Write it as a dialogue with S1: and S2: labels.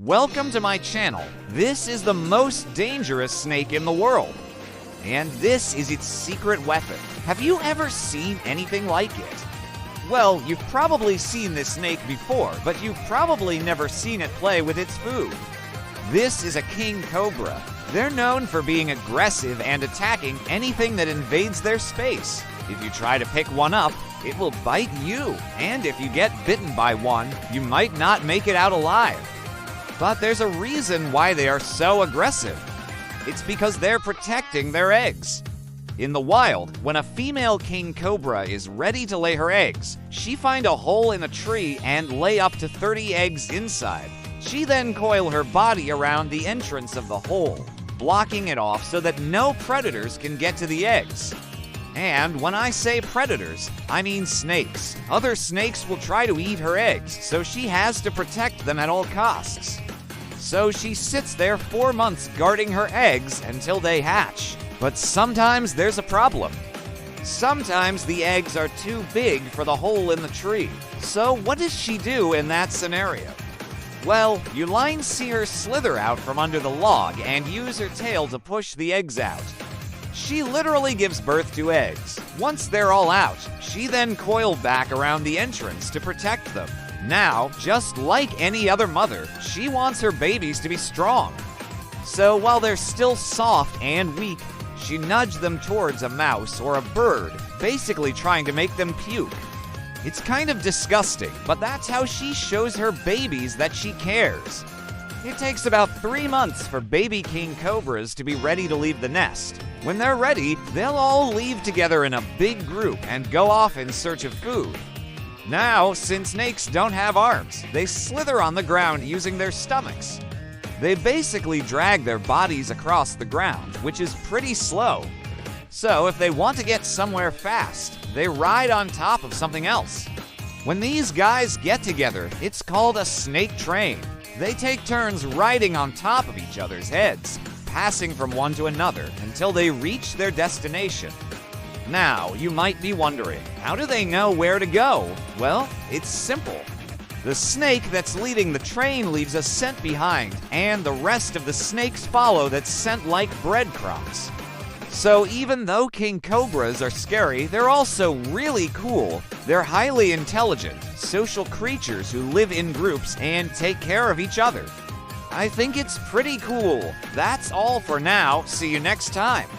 S1: Welcome to my channel. This is the most dangerous snake in the world. And this is its secret weapon. Have you ever seen anything like it? Well, you've probably seen this snake before, but you've probably never seen it play with its food. This is a king cobra. They're known for being aggressive and attacking anything that invades their space. If you try to pick one up, it will bite you. And if you get bitten by one, you might not make it out alive. But there's a reason why they are so aggressive. It's because they're protecting their eggs. In the wild, when a female king cobra is ready to lay her eggs, she finds a hole in a tree and lay up to 30 eggs inside. She then coils her body around the entrance of the hole, blocking it off so that no predators can get to the eggs. And when I say predators, I mean snakes. Other snakes will try to eat her eggs, so she has to protect them at all costs. So she sits there 4 months guarding her eggs until they hatch. But sometimes there's a problem. Sometimes the eggs are too big for the hole in the tree. So what does she do in that scenario? Well, you see her slither out from under the log and use her tail to push the eggs out. She literally gives birth to eggs. Once they're all out, she then coils back around the entrance to protect them. Now, just like any other mother, she wants her babies to be strong. So while they're still soft and weak, she nudges them towards a mouse or a bird, basically trying to make them puke. It's kind of disgusting, but that's how she shows her babies that she cares. It takes about 3 months for baby king cobras to be ready to leave the nest. When they're ready, they'll all leave together in a big group and go off in search of food. Now, since snakes don't have arms, they slither on the ground using their stomachs. They basically drag their bodies across the ground, which is pretty slow. So if they want to get somewhere fast, they ride on top of something else. When these guys get together, it's called a snake train. They take turns riding on top of each other's heads, passing from one to another until they reach their destination. Now, you might be wondering, how do they know where to go? Well, it's simple. The snake that's leading the train leaves a scent behind, and the rest of the snakes follow that scent like breadcrumbs. So even though king cobras are scary, they're also really cool. They're highly intelligent, social creatures who live in groups and take care of each other. I think it's pretty cool. That's all for now. See you next time.